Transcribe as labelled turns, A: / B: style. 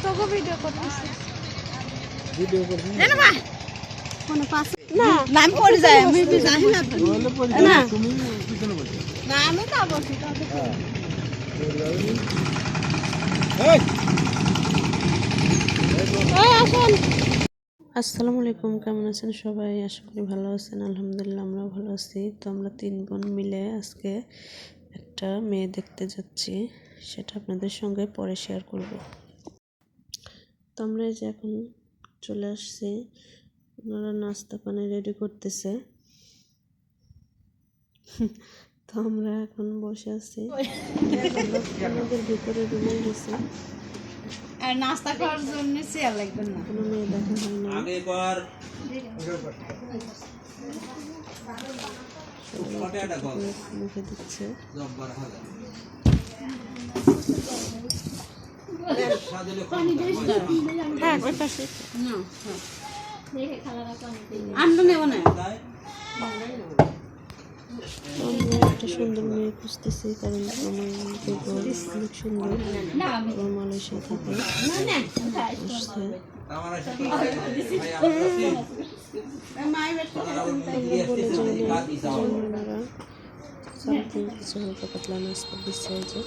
A: তোকে ভিডিও করতেছি
B: ভিডিও করছি
A: না ভাই কোন পাস না নাম পড়ে যায় আমি জানি না না
B: তুমি পিছনে বসো
A: না আমি তো বসি
B: এই
A: এই আসেন
C: আসসালামু আলাইকুম, কেমন আছেন সবাই? আশা করি ভালো আছেন। আলহামদুলিল্লাহ আমরাও ভালো আছি। তো আমরা 3 বোন মিলে আজকে একটা মেয়ে দেখতে যাচ্ছি, সেটা আপনাদের সঙ্গে পরে শেয়ার করব। তো আমরা এই যে এখন চলে আসছি, ওনারা নাস্তা পানি রেডি করতেছে। তো আমরা এখন বসে আছি, আমাদের ভিতরে রুমে গেছে।
A: আর নাস্তা করার জন্য চেয়ার লাগবে না
C: কোনো মেয়ে দেখা হয় না।
B: আগে কর
C: মুখে দিচ্ছে।
B: জব্বার হাজার
A: হ্যাঁ ওই পাশে না আনন্দ নেব না
C: আমরা একটা সুন্দর মেয়ে খুঁজতেছি, কারণ আমার অনেক সুন্দর মালয়েশিয়া থেকে আসছে। ওনারা সামথিং কিছু হালকা পাতলা নাস্তা দিচ্ছে।